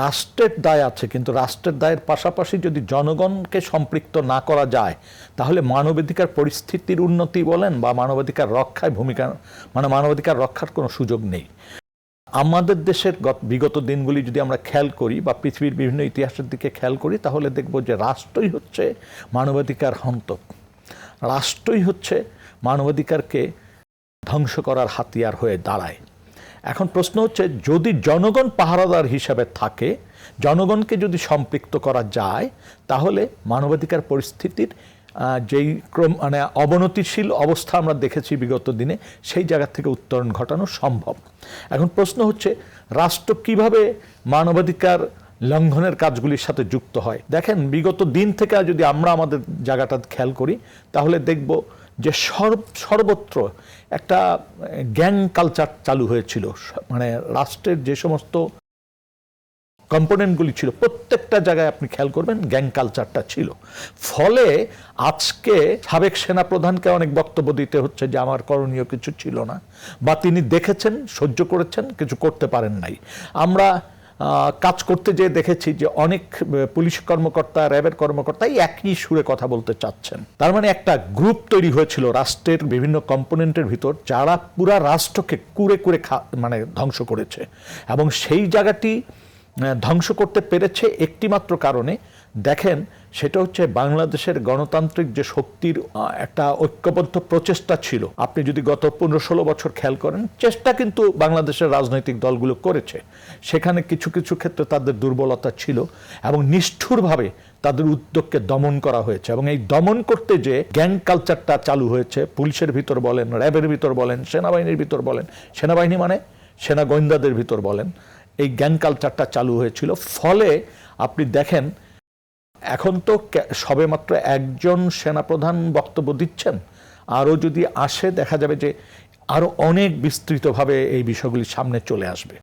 রাষ্ট্রের দায় আছে, কিন্তু রাষ্ট্রের দায়ের পাশাপাশি যদি জনগণকে সম্পৃক্ত না করা যায় তাহলে মানবাধিকার পরিস্থিতির উন্নতি বলেন বা মানবাধিকার রক্ষায় ভূমিকা মানবাধিকার রক্ষার কোনো সুযোগ নেই। আমাদের দেশের বিগত দিনগুলি যদি আমরা খেয়াল করি বা পৃথিবীর বিভিন্ন ইতিহাসের দিকে খেয়াল করি তাহলে দেখব যে রাষ্ট্রই হচ্ছে মানবাধিকার হন্তক, রাষ্ট্রই হচ্ছে মানবাধিকারকে ধ্বংস করার হাতিয়ার হয়ে দাঁড়ায়। এখন প্রশ্ন হচ্ছে, যদি জনগণ পাহারাদার হিসাবে থাকে, জনগণকে যদি সম্পৃক্ত করা যায়, তাহলে মানবাধিকার পরিস্থিতির যেই অবনতিশীল অবস্থা আমরা দেখেছি বিগত দিনে, সেই জায়গা থেকে উত্তরণ ঘটানো সম্ভব। এখন প্রশ্ন হচ্ছে, রাষ্ট্র কিভাবে মানবাধিকার লঙ্ঘনের কাজগুলির সাথে যুক্ত হয়। দেখেন, বিগত দিন থেকে যদি আমরা আমাদের জায়গাটা খেয়াল করি তাহলে দেখব যে সর্বত্র একটা গ্যাং কালচার চালু হয়েছিল। রাষ্ট্রের যে সমস্ত কম্পোনেন্টগুলি ছিল প্রত্যেকটা জায়গায় আপনি খেয়াল করবেন গ্যাং কালচারটা ছিল। ফলে আজকে সাবেক সেনাপ্রধানকে অনেক বক্তব্য দিতে হচ্ছে যে আমার করণীয় কিছু ছিল না, বা তিনি দেখেছেন, সহ্য করেছেন, কিছু করতে পারেন নাই। আমরা কাজ করতে যেয়ে দেখেছি যে অনেক পুলিশ কর্মকর্তা, র্যাবের কর্মকর্তাই একই সুরে কথা বলতে চাচ্ছেন। তার মানে একটা গ্রুপ তৈরি হয়েছিল রাষ্ট্রের বিভিন্ন কম্পোনেন্টের ভিতর, যারা পুরা রাষ্ট্রকে কুরে কুরে ধ্বংস করেছে। এবং সেই জায়গাটি ধ্বংস করতে পেরেছে একটি মাত্র কারণে। দেখেন, সেটা হচ্ছে বাংলাদেশের গণতান্ত্রিক যে শক্তির একটা ঐক্যবদ্ধ প্রচেষ্টা ছিল। আপনি যদি গত 15-16 বছর খেয়াল করেন, চেষ্টা কিন্তু বাংলাদেশের রাজনৈতিক দলগুলো করেছে। সেখানে কিছু কিছু ক্ষেত্রে তাদের দুর্বলতা ছিল এবং নিষ্ঠুরভাবে তাদের উদ্যোগকে দমন করা হয়েছে। এবং এই দমন করতে যে গ্যাং কালচারটা চালু হয়েছে, পুলিশের ভিতর বলেন, র্যাবের ভিতর বলেন, সেনাবাহিনীর ভিতর বলেন, সেনাবাহিনী মানে সেনা গোয়েন্দাদের ভিতর বলেন, এই গ্যাং কালচারটা চালু হয়েছিল। ফলে আপনি দেখেন, এখন তো সবেমাত্র একজন সেনাপ্রধান বক্তব্য দিচ্ছেন, আরও যদি আসে দেখা যাবে যে আরও অনেক বিস্তৃতভাবে এই বিষয়গুলি সামনে চলে আসবে।